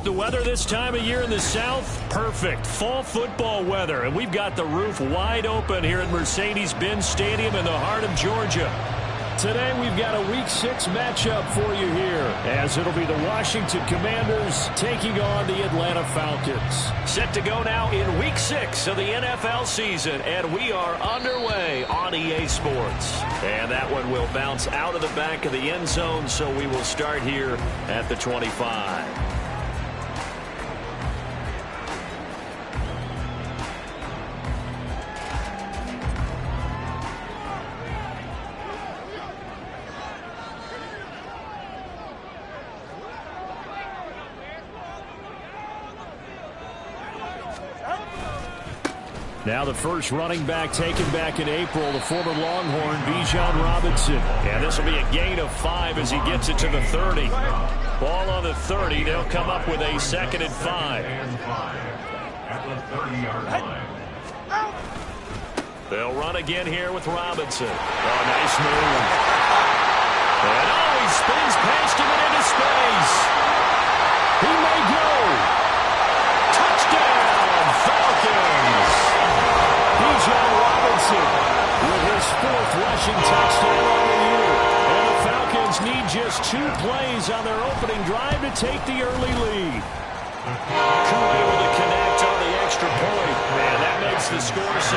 the weather this time of year in the South? Perfect. Fall football weather. And we've got the roof wide open here at Mercedes-Benz Stadium in the heart of Georgia. Today we've got a Week 6 matchup for you here, as it'll be the Washington Commanders taking on the Atlanta Falcons. Set to go now in Week 6 of the NFL season, and we are underway on EA Sports. And that one will bounce out of the back of the end zone, so we will start here at the 25. Now the first running back taken back in April, the former Longhorn, Bijan Robinson. And this will be a gain of 5 as he gets it to the 30. Ball on the 30. They'll come up with a 2nd and 5. They'll run again here with Robinson. Oh, nice move. And he spins past him and into space. He may go. Touchdown, Falcons. Bijan Robinson with his 4th rushing touchdown on the year. And the Falcons need just 2 plays on their opening drive to take the early lead. Koo able to connect on the extra point. And that makes the score 7-0.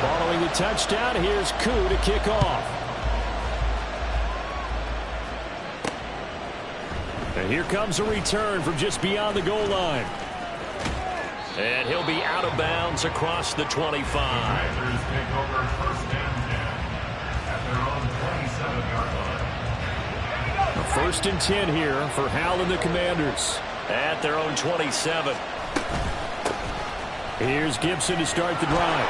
Following the touchdown, here's Koo to kick off. And here comes a return from just beyond the goal line. And he'll be out of bounds across the 25. A 1st and 10 here for Hal and the Commanders. At their own 27. Here's Gibson to start the drive.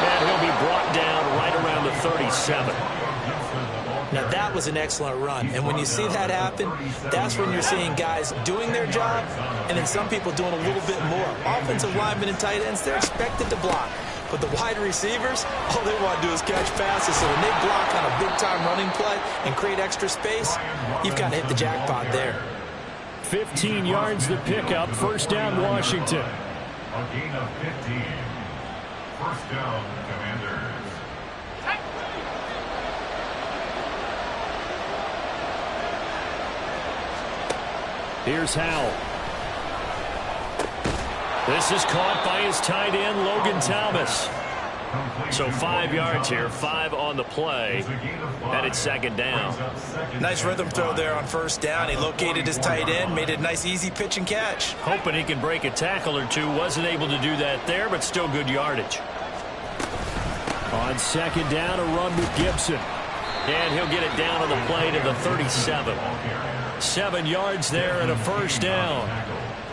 And he'll be brought down right around the 37. Now, that was an excellent run. And when you see that happen, that's when you're seeing guys doing their job and then some people doing a little bit more. Offensive linemen and tight ends, they're expected to block. But the wide receivers, all they want to do is catch passes. So when they block on a big-time running play and create extra space, you've got to hit the jackpot there. 15 yards the pickup. 1st down, Washington. A gain of 15. 1st down, Commanders. Here's Howell. This is caught by his tight end, Logan Thomas. So 5 yards here, 5 on the play, and it's 2nd down. Nice rhythm throw there on 1st down. He located his tight end, made it a nice, easy pitch and catch. Hoping he can break a tackle or two. Wasn't able to do that there, but still good yardage. On 2nd down, a run with Gibson. And he'll get it down on the play to the 37. 7 yards there and a 1st down.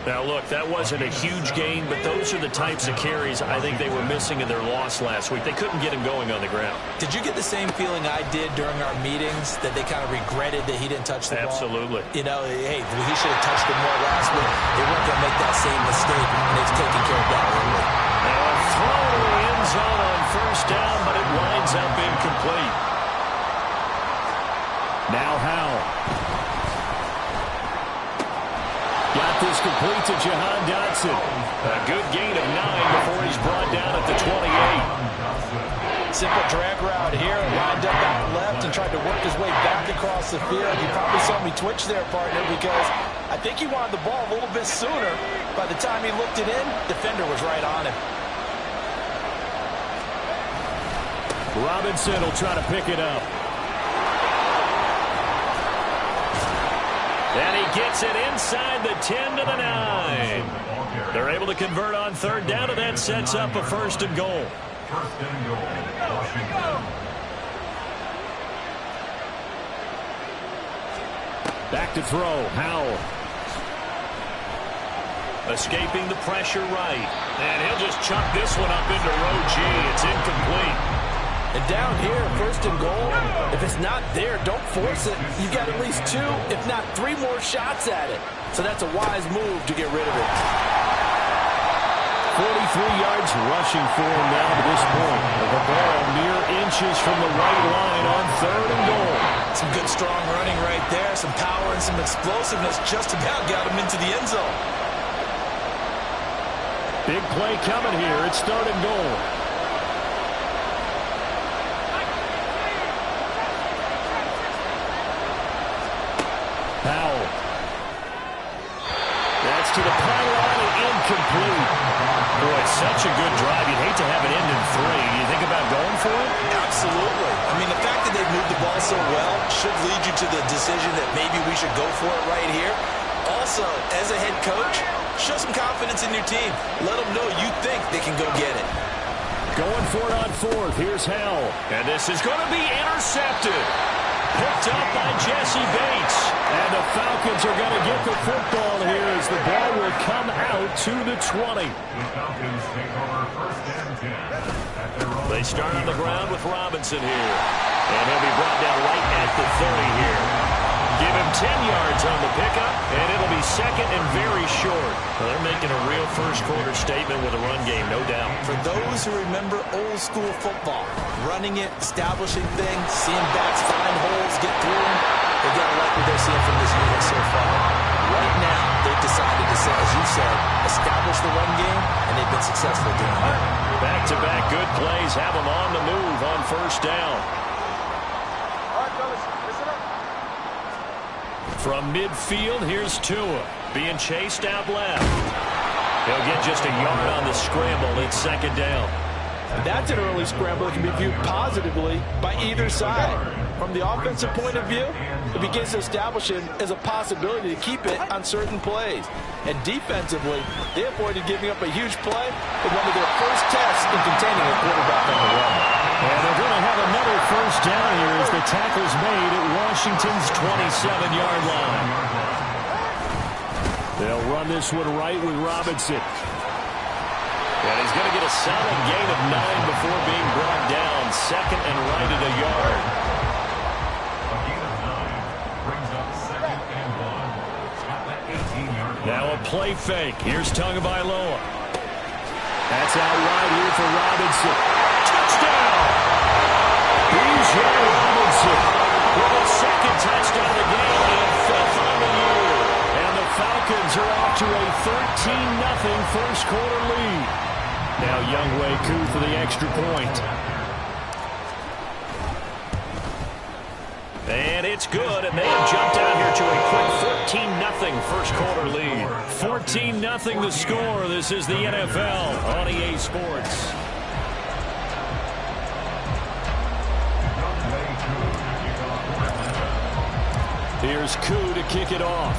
Now, look, that wasn't a huge gain, but those are the types of carries I think they were missing in their loss last week. They couldn't get him going on the ground. Did you get the same feeling I did during our meetings, that they kind of regretted that he didn't touch the ball? Absolutely. You know, hey, he should have touched it more last week. They weren't going to make that same mistake, and they've taken care of that early. Now, a throw to the end zone on 1st down, but it winds up incomplete. Now Howell. Got this complete to Jahan Dotson. A good gain of 9 before he's brought down at the 28. Simple drag route here, lined up back left and tried to work his way back across the field. You probably saw me twitch there, partner, because I think he wanted the ball a little bit sooner. By the time he looked it in, defender was right on him. Robinson will try to pick it up. And he gets it inside the 10 to the 9. They're able to convert on 3rd down, and that sets up a 1st and goal. 1st and goal, Washington. Back to throw, Howell. Escaping the pressure right. And he'll just chuck this one up into row G. It's incomplete. And down here, 1st and goal, if it's not there, don't force it. You've got at least 2, if not 3 more shots at it. So that's a wise move to get rid of it. 43 yards rushing for him now to this point. The ball mere inch inches from the right line on 3rd and goal. Some good, strong running right there. Some power and some explosiveness just about got him into the end zone. Big play coming here. It's 3rd and goal. Powell. That's to the pylon and incomplete. Boy, such a good drive. You'd hate to have it end in 3. Do you think about going for it? Absolutely. I mean, the fact that they've moved the ball so well should lead you to the decision that maybe we should go for it right here. Also, as a head coach, show some confidence in your team. Let them know you think they can go get it. Going for it on 4th. Here's Howell. And this is going to be intercepted. Picked up by Jesse Bates. And the Falcons are going to get the football here as the ball will come out to the 20. The Falcons take over 1st and 10 at their own. They start on the ground with Robinson here. And he'll be brought down right at the 30 here. Give him 10 yards on the pickup, and it'll be 2nd and very short. Well, they're making a real first-quarter statement with a run game, no doubt. For those who remember old-school football, running it, establishing things, seeing backs find holes, get through them, they've got to like what they're seeing from this unit so far. Right now, they've decided to, as you said, establish the run game, and they've been successful doing it. Back-to-back good plays have them on the move on 1st down. From midfield, here's Tua, being chased out left. He'll get just a yard on the scramble. It's 2nd down. That's an early scramble that can be viewed positively by either side. From the offensive point of view, it begins to establish it as a possibility to keep it on certain plays. And defensively, they avoided giving up a huge play in one of their first tests in containing a quarterback on the run. And they're going to have another 1st down here as the tackle's made at Washington's 27-yard line. They'll run this one right with Robinson. And he's going to get a solid gain of 9 before being brought down. 2nd and right at a yard. A gain of 9 brings up 2nd and 1 at the 18-yard line. Now a play fake. Here's Tagovailoa. That's out wide here for Robinson. Touchdown! Bijan Robinson with a 2nd touchdown of the game and 5th on the year. And the Falcons are off to a 13-0 first-quarter lead. Now Younghoe Koo for the extra point. And it's good, and they have jumped out here to a quick 14-0 first-quarter lead. 14-0 the score. This is the NFL on EA Sports. Here's Koo to kick it off.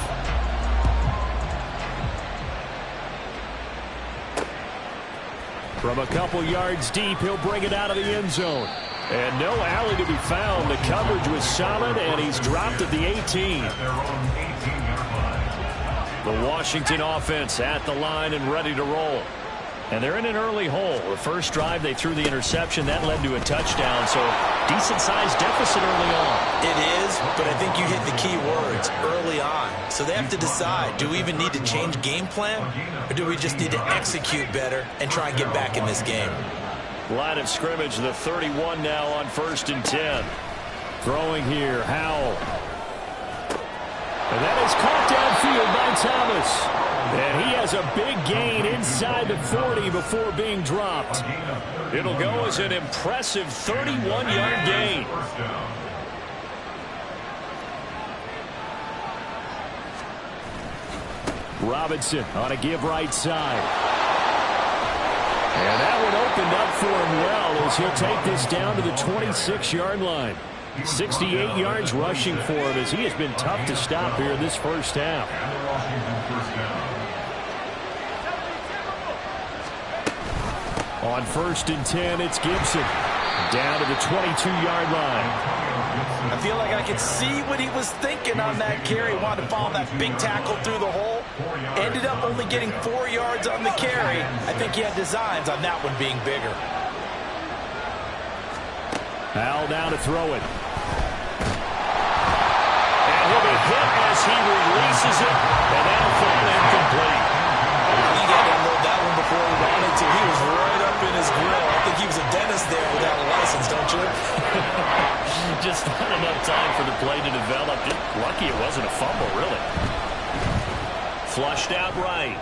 From a couple yards deep, he'll bring it out of the end zone. And no alley to be found. The coverage was solid, and he's dropped at the 18. The Washington offense at the line and ready to roll. And they're in an early hole. The first drive, they threw the interception. That led to a touchdown, so decent-sized deficit early on. It is, but I think you hit the key words, early on. So they have to decide, do we even need to change game plan, or do we just need to execute better and try and get back in this game? Line of scrimmage, the 31 now on 1st and 10. Throwing here, Howell. And that is caught downfield by Thomas. And he has a big gain inside the 40 before being dropped. It'll go as an impressive 31-yard gain. Robinson on a give right side. And that one opened up for him well as he'll take this down to the 26-yard line. 68 yards rushing for him as he has been tough to stop here in this first half. On 1st and 10, it's Gibson. Down to the 22-yard line. I feel like I could see what he was thinking on that carry. Wanted to follow that big tackle through the hole. Ended up only getting 4 yards on the carry. I think he had designs on that one being bigger. Howell down to throw it. And he'll be hit as he releases it. And that'll fall incomplete. He got to unload that one before he wanted to. He was right up in his grill. I think he was a dentist there without a license, don't you? Just not enough time for the play to develop. Just lucky it wasn't a fumble, really. Flushed out right.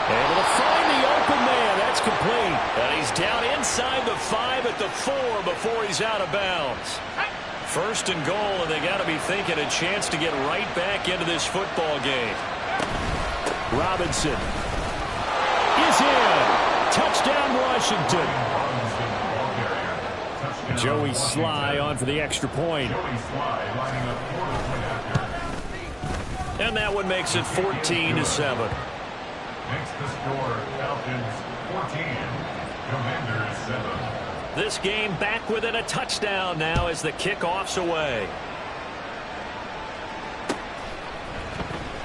Able to find the open man. That's complete. And he's down inside the 5 at the 4 before he's out of bounds. First and goal, and they got to be thinking a chance to get right back into this football game. Robinson is in. Touchdown, Washington. Joey Sly on for the extra point. And that one makes it 14-7. Makes the score Falcons 14, Commanders 7. This game back within a touchdown now as the kickoff's away.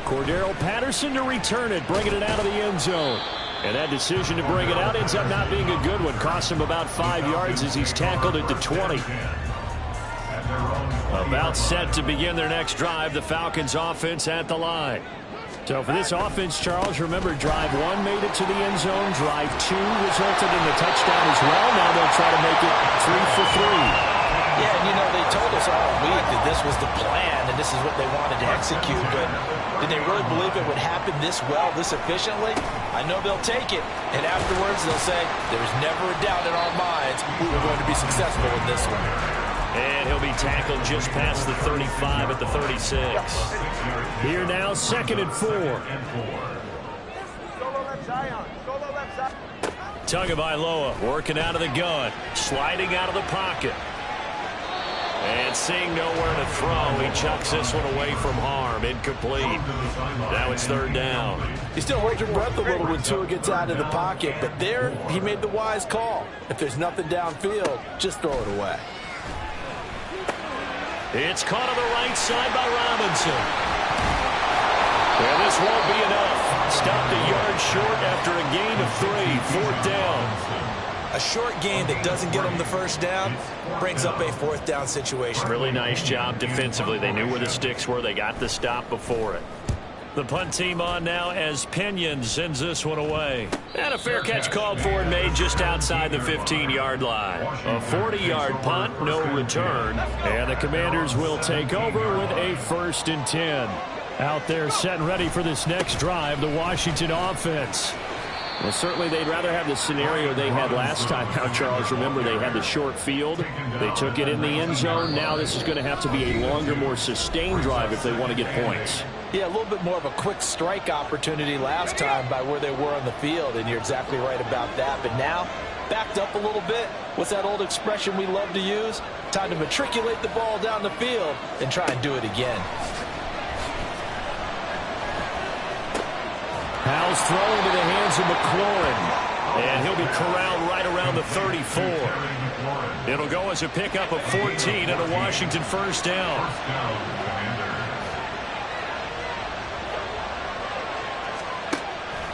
Cordero Patterson to return it, bringing it out of the end zone. And that decision to bring it out ends up not being a good one. Cost him about 5 yards as he's tackled it to 20. About set to begin their next drive, the Falcons offense at the line. So for this offense, Charles, remember drive 1 made it to the end zone. Drive 2 resulted in the touchdown as well. Now they'll try to make it 3 for 3. Yeah, and you know, they told us all week that this was the plan and this is what they wanted to execute, but did they really believe it would happen this well, this efficiently? I know they'll take it, and afterwards they'll say, there was never a doubt in our minds we were going to be successful in this one. And he'll be tackled just past the 35 at the 36. Here now, 2nd and 4. Tagovailoa working out of the gun, sliding out of the pocket. And seeing nowhere to throw, he chucks this one away from harm. Incomplete. Now it's 3rd down. You still hold your breath a little when Tua gets out of the pocket, but there he made the wise call. If there's nothing downfield, just throw it away. It's caught on the right side by Robinson. And this won't be enough. Stopped a yard short after a gain of 3. 4th down. A short gain that doesn't get them the first down brings up a 4th down situation. Really nice job defensively. They knew where the sticks were. They got the stop before it. The punt team on now as Pinion sends this one away. And a fair catch called for and made just outside the 15-yard line. A 40-yard punt, no return. And the Commanders will take over with a 1st and 10. Out there set and ready for this next drive, the Washington offense. Well, certainly they'd rather have the scenario they had last time out, Charles. Remember, they had the short field. They took it in the end zone. Now this is going to have to be a longer, more sustained drive if they want to get points. Yeah, a little bit more of a quick strike opportunity last time by where they were on the field, and you're exactly right about that. But now, backed up a little bit. What's that old expression we love to use? Time to matriculate the ball down the field and try and do it again. Powell's throw into the hands of McLaurin. And he'll be corralled right around the 34. It'll go as a pickup of 14 and a Washington 1st down.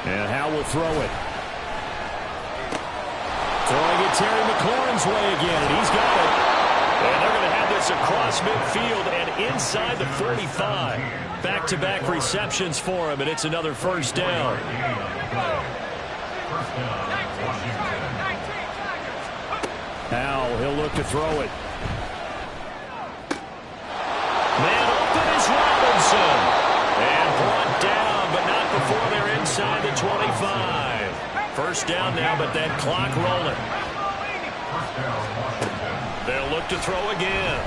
And Howell will throw it. Throwing it Terry McLaurin's way again, and he's got it. And they're going to have this across midfield and inside the 45. Back-to-back receptions for him, and it's another 1st down. Howell, he'll look to throw it. Man open is Robinson. And brought down, but not before they're inside the 25. 1st down now, but that clock rolling. They'll look to throw again.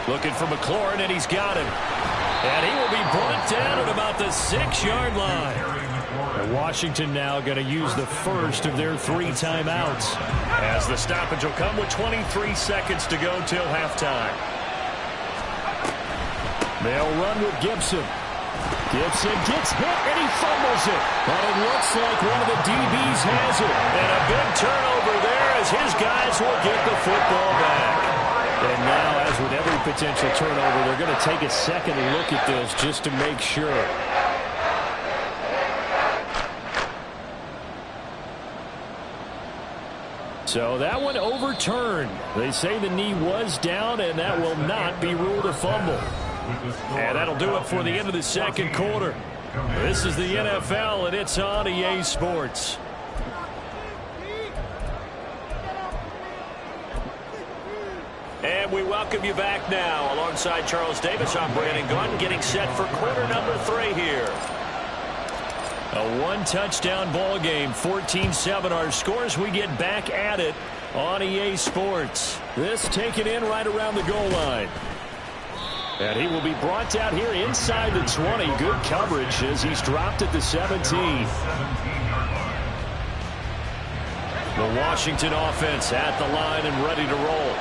Looking for McLaurin, and he's got him. And he will be brought down at about the 6-yard line. And Washington now going to use the first of their 3 timeouts, as the stoppage will come with 23 seconds to go till halftime. They'll run with Gibson. Gibson gets hit, and he fumbles it. But it looks like one of the DBs has it. And a big turnover there as his guys will get the football back. And now, as with every potential turnover, they're going to take a second look at this just to make sure. So that one overturned. They say the knee was down, and that will not be ruled a fumble. And that'll do it for the end of the 2nd quarter. This is the NFL, and it's on EA Sports. And we welcome you back now. Alongside Charles Davis, I'm Brandon Gunn, getting set for quarter number 3 here. A one-touchdown ball game, 14-7 our scores. We get back at it on EA Sports. This taken in right around the goal line. And he will be brought out here inside the 20. Good coverage as he's dropped at the 17. The Washington offense at the line and ready to roll.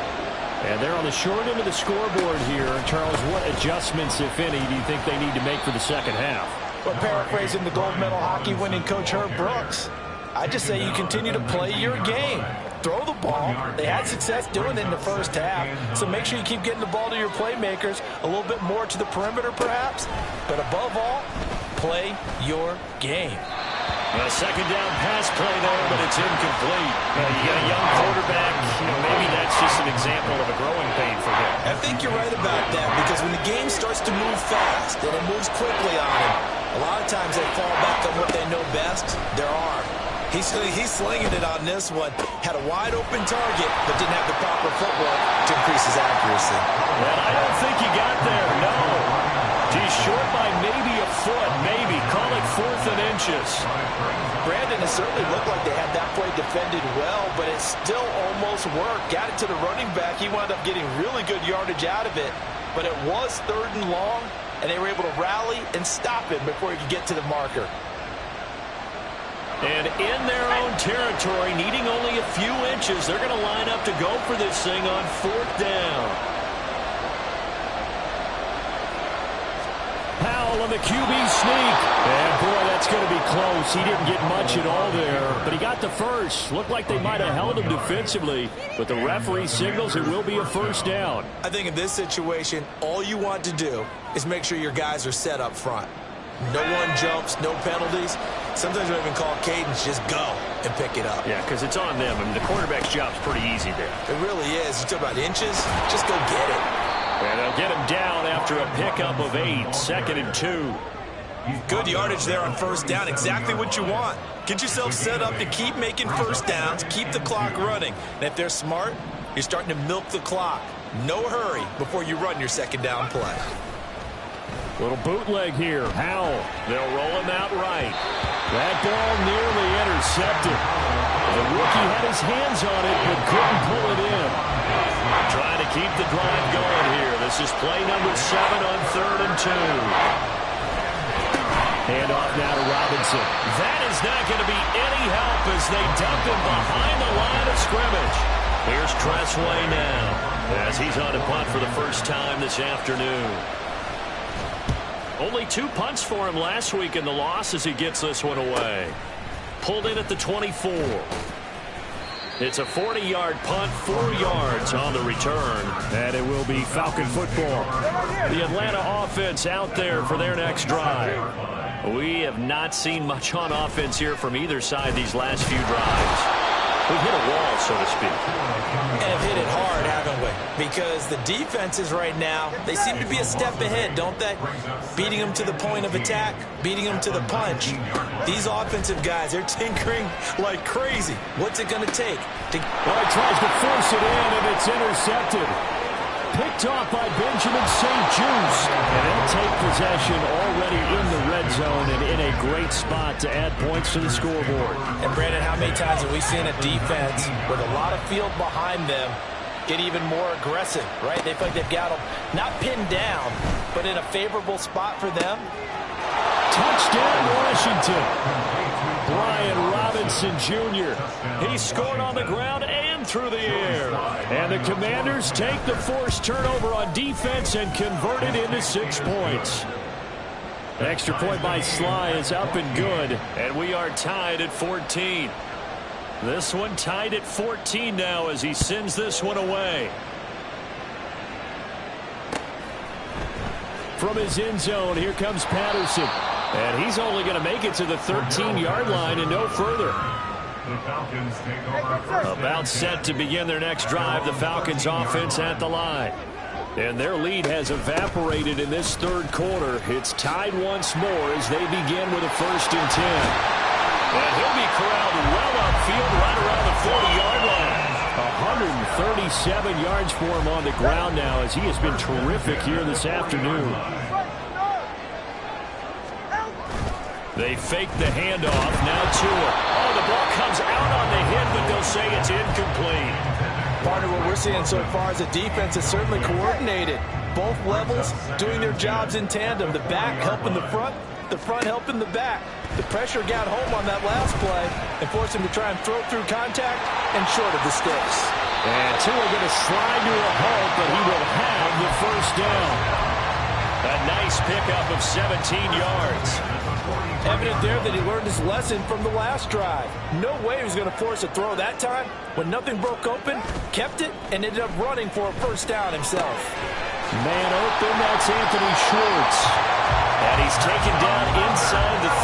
And they're on the short end of the scoreboard here. Charles, what adjustments, if any, do you think they need to make for the second half? Well, paraphrasing the gold medal hockey winning coach Herb Brooks, I just say you continue to play your game. Throw the ball. They had success doing it in the first half, so make sure you keep getting the ball to your playmakers, a little bit more to the perimeter perhaps, but above all, play your game. A second down pass play there, but it's incomplete. You got a young quarterback. Maybe that's just an example of a growing pain for him. I think you're right about that, because when the game starts to move fast and it moves quickly on him, a lot of times they fall back on what they know best, their arm. He's slinging it on this one. Had a wide open target, but didn't have the proper footwork to increase his accuracy. And I don't think he got there, no. He's short by maybe a foot, maybe. Call it 4th and inches. Brandon, it certainly looked like they had that play defended well, but it still almost worked. Got it to the running back. He wound up getting really good yardage out of it, but it was 3rd and long, and they were able to rally and stop him before he could get to the marker. And in their own territory, needing only a few inches, they're going to line up to go for this thing on 4th down. Powell on the QB sneak. And, boy, that's going to be close. He didn't get much at all there, but he got the first. Looked like they might have held him defensively, but the referee signals it will be a 1st down. I think in this situation, all you want to do is make sure your guys are set up front. No one jumps, no penalties. Sometimes we don't even call cadence, just go and pick it up. Yeah, because it's on them. I mean, the quarterback's job's pretty easy there. It really is. You talk about inches, just go get it. And they'll get him down after a pickup of 8, 2nd and 2. Good yardage there on 1st down, exactly what you want. Get yourself set up to keep making 1st downs, keep the clock running. And if they're smart, you're starting to milk the clock. No hurry before you run your 2nd down play. Little bootleg here. Powell. They'll roll him out right. That ball nearly intercepted. The rookie had his hands on it but couldn't pull it in. Trying to keep the drive going here. This is play number 7 on 3rd and 2. Hand off now to Robinson. That is not going to be any help as they dump him behind the line of scrimmage. Here's Tressway now as he's on a punt for the first time this afternoon. Only 2 punts for him last week in the loss as he gets this one away. Pulled in at the 24. It's a 40-yard punt, 4 yards on the return. And it will be Falcon football. The Atlanta offense out there for their next drive. We have not seen much on offense here from either side these last few drives. We've hit a wall, so to speak. And have hit it hard, haven't we? Because the defenses right now, they seem to be a step ahead, don't they? Beating them to the point of attack, beating them to the punch. These offensive guys, they're tinkering like crazy. What's it going to take? Well, he tries to force it in, and it's intercepted. Picked off by Benjamin St. Juice. And they'll take possession already in the red zone and in a great spot to add points to the scoreboard. And, Brandon, how many times have we seen a defense with a lot of field behind them get even more aggressive, right? They feel like they've got them not pinned down, but in a favorable spot for them. Touchdown, Washington. Brian Robinson Jr. He scored on the ground and through the air. And the Commanders take the forced turnover on defense and convert it into 6 points. Extra point by Sly is up and good. And we are tied at 14. This one tied at 14 now as he sends this one away. From his end zone, here comes Patterson. And he's only going to make it to the 13-yard line and no further. About set to begin their next drive, the Falcons offense at the line. And their lead has evaporated in this 3rd quarter. It's tied once more as they begin with a 1st and 10. And he'll be corralled well upfield right around the 40-yard line. 37 yards for him on the ground now, as he has been terrific here this afternoon. They fake the handoff. Now Tua. Oh, the ball comes out on the hit, but they'll say it's incomplete. Part of what we're seeing so far is a defense is certainly coordinated. Both levels doing their jobs in tandem. The back helping the front helping the back. The pressure got home on that last play and forced him to try and throw through contact and short of the sticks. And Tua going to slide to a halt, but he will have the first down. A nice pickup of 17 yards. Evident there that he learned his lesson from the last drive. No way he was going to force a throw that time. When nothing broke open, kept it, and ended up running for a first down himself. Man open, that's Anthony Schwartz. And he's taken down inside the 30.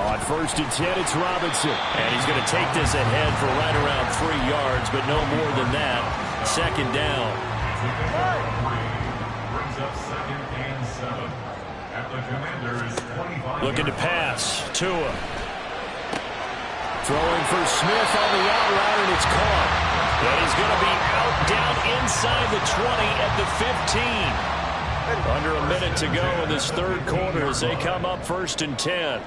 On 1st and 10, it's Robinson. And he's going to take this ahead for right around 3 yards, but no more than that. 2nd down. Brings up 2nd and 7 at the Commanders' 25. Looking to pass. Tua. Throwing for Smith on the out route, and it's caught. And he's going to be out down inside the 20 at the 15. Under a minute to go in this 3rd quarter as they come up 1st and 10.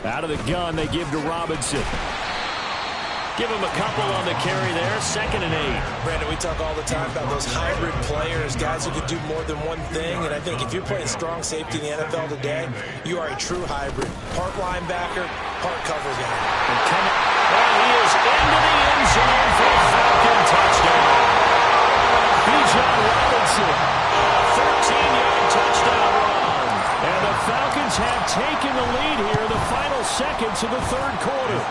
Out of the gun, they give to Robinson. Give him a couple on the carry there. 2nd and 8. Brandon, we talk all the time about those hybrid players, guys who can do more than one thing. And I think if you're playing strong safety in the NFL today, you are a true hybrid. Part linebacker, part cover guy. And he is into the end zone for a Falcon touchdown. Bijan Robinson, 13-yard touchdown run. And the Falcons have taken the lead here in the final seconds of the 3rd quarter.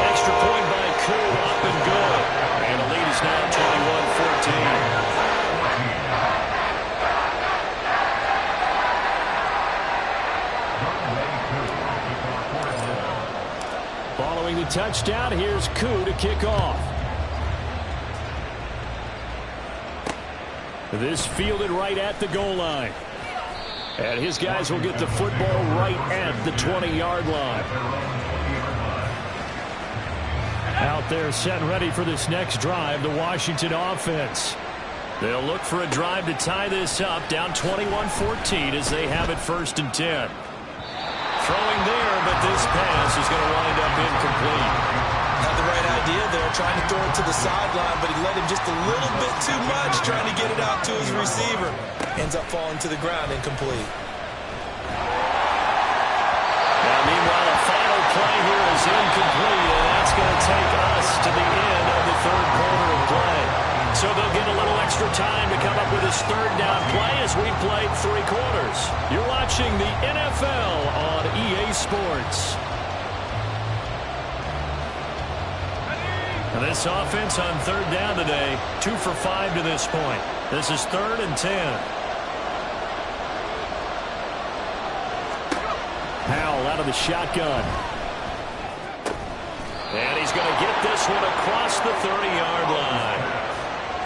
Extra point by Koo, up and good. And the lead is now 21-14. Following the touchdown, here's Koo to kick off. This fielded right at the goal line. And his guys will get the football right at the 20-yard line. Out there set and ready for this next drive, the Washington offense. They'll look for a drive to tie this up, down 21-14 as they have it 1st and 10. Throwing there, but this pass is going to wind up incomplete. Had the right idea there, trying to throw it to the sideline, but he let him just a little bit too much, trying to get it out to his receiver. Ends up falling to the ground, incomplete. Now, meanwhile, the final play here is incomplete, and that's going to take us to the end of the 3rd quarter of play. So they'll get a little extra time to come up with this 3rd down play as we played 3 quarters. You're watching the NFL on EA Sports. And this offense on 3rd down today, 2 for 5 to this point. This is 3rd and 10. Howell out of the shotgun. And he's going to get this one across the 30-yard line.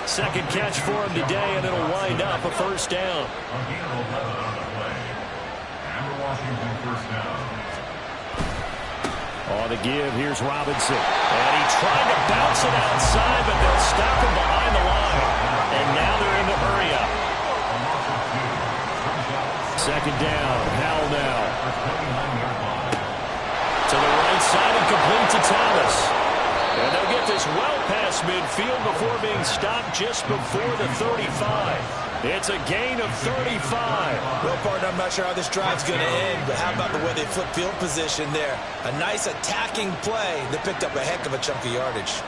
2nd catch for him today, and it'll wind up a 1st down. Again, 11 on the play. And the Washington 1st down. On the give, here's Robinson. And he tried to bounce it outside, but they'll stop him behind the line. And now they're in the hurry up. 2nd down, Howell now. To the right side and complete to Thomas. And they'll get this well past midfield before being stopped just before the 35. It's a gain of 35. Well, partner, I'm not sure how this drive's going to end, but how about the way they flip field position there? A nice attacking play that picked up a heck of a chunk of yardage.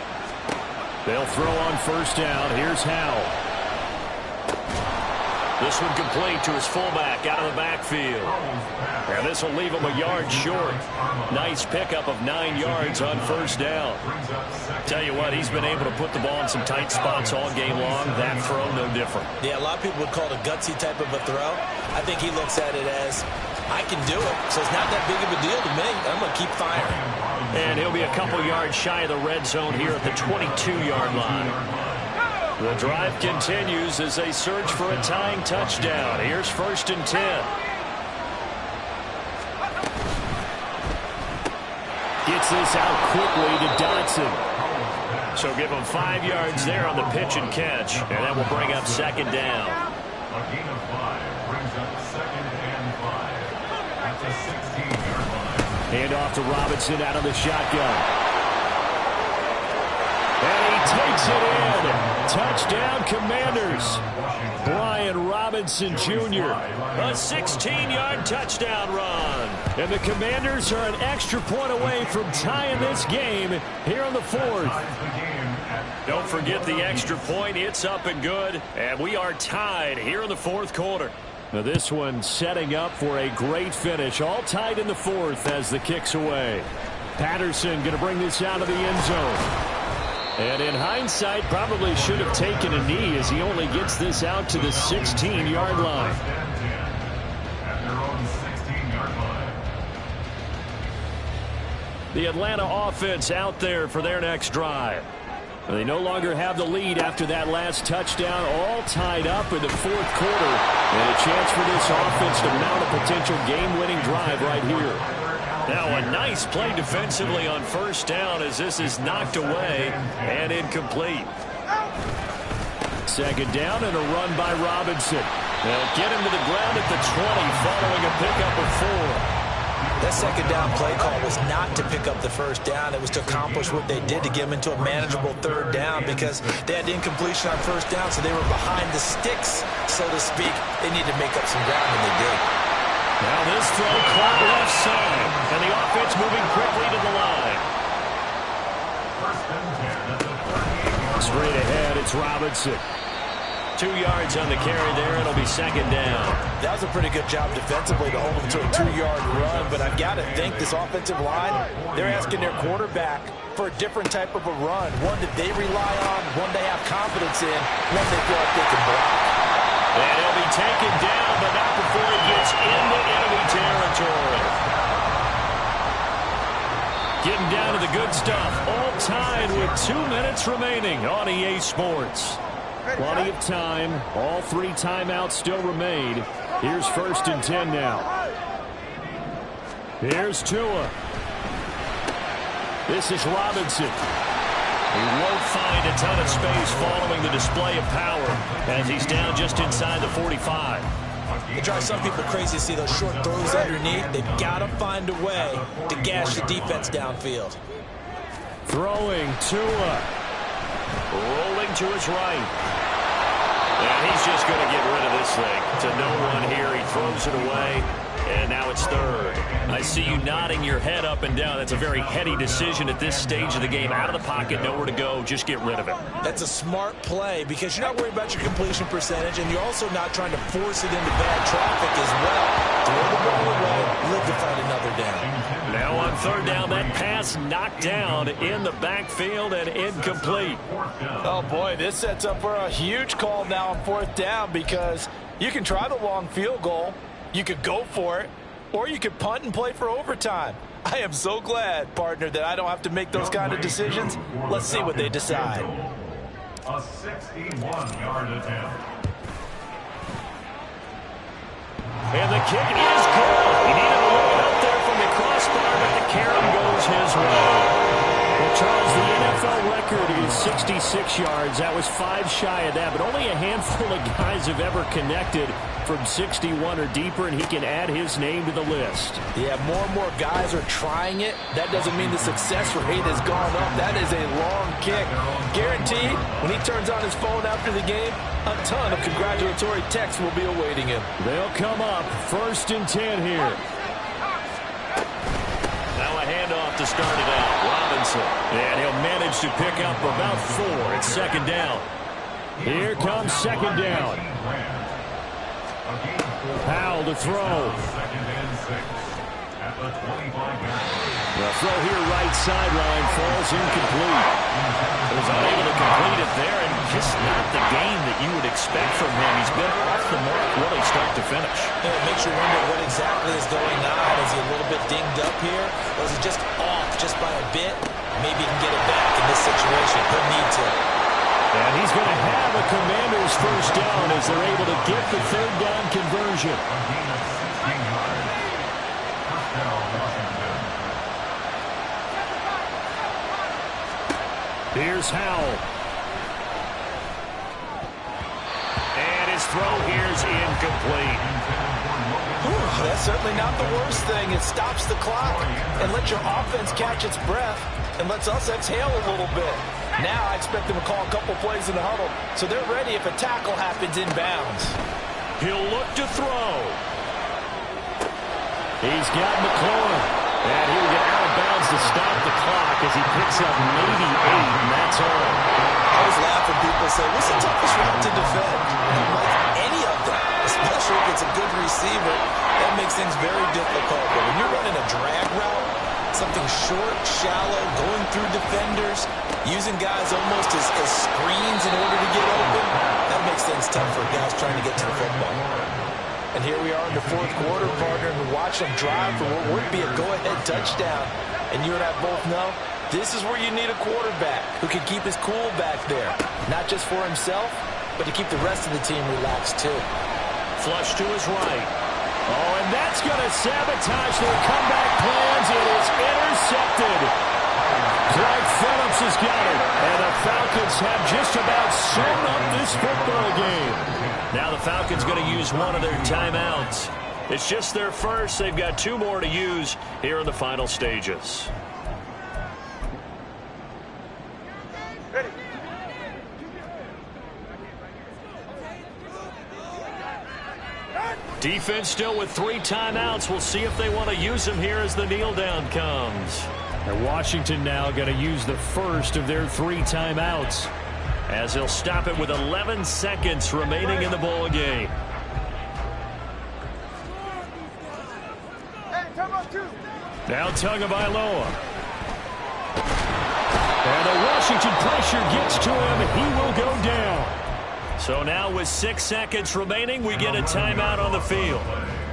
They'll throw on 1st down. Here's Howell. This one complete to his fullback out of the backfield. And this will leave him a yard short. Nice pickup of 9 yards on 1st down. Tell you what, he's been able to put the ball in some tight spots all game long. That throw, no different. Yeah, a lot of people would call it a gutsy type of a throw. I think he looks at it as, I can do it, so it's not that big of a deal to me. I'm going to keep firing. And he'll be a couple yards shy of the red zone here at the 22-yard line. The drive continues as they search for a tying touchdown. Here's 1st and 10. Gets this out quickly to Dotson. So give him 5 yards there on the pitch and catch, and that will bring up second down. A gain of 5 brings up second and 5 at the 16-yard line. Hand off to Robinson out of the shotgun. And he takes it in. Touchdown, Commanders. Brian Robinson Jr. A 16-yard touchdown run. And the Commanders are an extra point away from tying this game here on the 4th. Don't forget the extra point. It's up and good. And we are tied here in the 4th quarter. Now this one setting up for a great finish. All tied in the 4th as the kick's away. Patterson going to bring this out of the end zone. And in hindsight, probably should have taken a knee as he only gets this out to the 16-yard line. At their own 16-yard line. The Atlanta offense out there for their next drive. They no longer have the lead after that last touchdown, all tied up in the 4th quarter. And a chance for this offense to mount a potential game-winning drive right here. Now a nice play defensively on first down as this is knocked away and incomplete. Second down and a run by Robinson. They'll get him to the ground at the 20 following a pickup of 4. That second down play call was not to pick up the first down. It was to accomplish what they did to get them into a manageable 3rd down because they had incompletion on first down, so they were behind the sticks, so to speak. They needed to make up some ground, and they did. Now this throw caught left side, and the offense moving quickly to the line. First and 10 at the 38-yard line. Straight ahead, it's Robinson. 2 yards on the carry there. It'll be second down. That was a pretty good job defensively to hold them to a 2-yard run, but I've got to think this offensive line, they're asking their quarterback for a different type of a run, one that they rely on, one they have confidence in, one they feel like they can block. And he'll be taken down, but not before he gets into enemy territory. Getting down to the good stuff. All tied with 2 minutes remaining on EA Sports. Plenty of time. All 3 timeouts still remain. Here's 1st and 10 now. Here's Tua. This is Robinson. He won't find a ton of space following the display of power as he's down just inside the 45. It drives some people crazy to see those short throws underneath. They've got to find a way to gash the defense downfield. Throwing Tua. Rolling to his right. And he's just going to get rid of this thing. To no one here. He throws it away. And now it's 3rd. I see you nodding your head up and down. That's a very heady decision at this stage of the game. Out of the pocket, nowhere to go. Just get rid of it. That's a smart play because you're not worried about your completion percentage, and you're also not trying to force it into bad traffic as well. Throw the ball away, live to fight another down. Now on 3rd down, that pass knocked down in the backfield and incomplete. Oh, boy, this sets up for a huge call now on 4th down because you can try the long field goal. You could go for it, or you could punt and play for overtime. I am so glad, partner, that I don't have to make those kind of decisions. Let's see what they decide. A 61-yard attempt. And the kick is good. He needed to look out there from the crossbar, but the carry goes his way. Well, Charles, the NFL record is 66 yards. That was 5 shy of that, but only a handful of guys have ever connected from 61 or deeper, and he can add his name to the list. Yeah, more and more guys are trying it. That doesn't mean the success rate has gone up. That is a long kick. Guaranteed, when he turns on his phone after the game, a ton of congratulatory texts will be awaiting him. They'll come up 1st and 10 here. Now a handoff to start it out. Robinson. And he'll manage to pick up about 4. It's 2nd down. Here comes 2nd down. Powell to throw. The throw here right sideline falls incomplete. Was unable to complete it there, and just not the game that you would expect from him. He's been off the mark really start to finish. Yeah, it makes you wonder what exactly is going on. Is he a little bit dinged up here? Or is he just off just by a bit? Maybe he can get it back in this situation. He'll need to. And he's going to have a Commanders 1st down as they're able to get the 3rd down conversion. Here's Howell. And his throw here's incomplete. That's certainly not the worst thing. It stops the clock and lets your offense catch its breath and lets us exhale a little bit. Now I expect them to call a couple plays in the huddle so they're ready if a tackle happens inbounds. He'll look to throw. He's got McLaurin. And he'll get out of bounds to stop the clock as he picks up maybe 8, and that's all. I always laugh when people say, what's the toughest route to defend? And I'm like, any of them, especially if it's a good receiver. That makes things very difficult. But when you're running a drag route, something short, shallow, going through defenders, using guys almost as screens in order to get open, that makes things tough for guys trying to get to the football. And here we are in the fourth quarter, partner, and watch them drive for what would be a go-ahead touchdown. And you and I both know this is where you need a quarterback who can keep his cool back there. Not just for himself, but to keep the rest of the team relaxed too. Flush to his right. Oh, and that's going to sabotage their comeback plans. It is intercepted. Clyde Phillips has got it. And the Falcons have just about sewn up this football game. Now the Falcons going to use one of their timeouts. It's just their first. They've got 2 more to use here in the final stages. Ready. Defense still with 3 timeouts. We'll see if they want to use them here as the kneel down comes. And Washington now going to use the first of their 3 timeouts, as he'll stop it with 11 seconds remaining in the ball game. Now Tagovailoa. And the Washington pressure gets to him. He will go down. So now with 6 seconds remaining, we get a timeout on the field.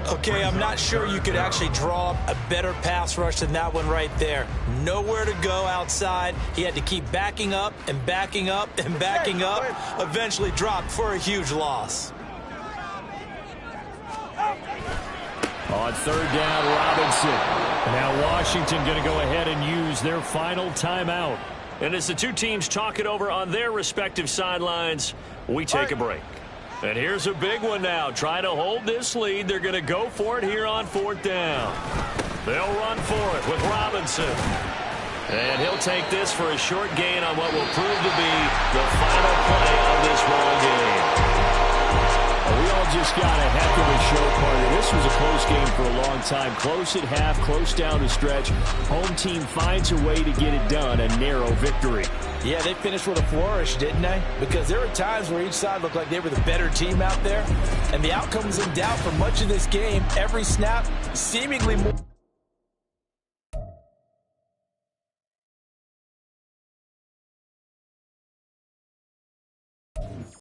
Okay, I'm not sure you could actually draw a better pass rush than that one right there. Nowhere to go outside. He had to keep backing up and backing up and backing up. Eventually dropped for a huge loss. On 3rd down, Robinson. Now Washington going to go ahead and use their final timeout. And as the 2 teams talk it over on their respective sidelines, we take a break. And here's a big one now. Trying to hold this lead. They're going to go for it here on 4th down. They'll run for it with Robinson. And he'll take this for a short gain on what will prove to be the final play of this ball game. We all just got a heck of a show, partner. This was a close game for a long time. Close at half, close down the stretch. Home team finds a way to get it done, a narrow victory. Yeah, they finished with a flourish, didn't they? Because there were times where each side looked like they were the better team out there. And the outcome was in doubt for much of this game. Every snap seemingly more.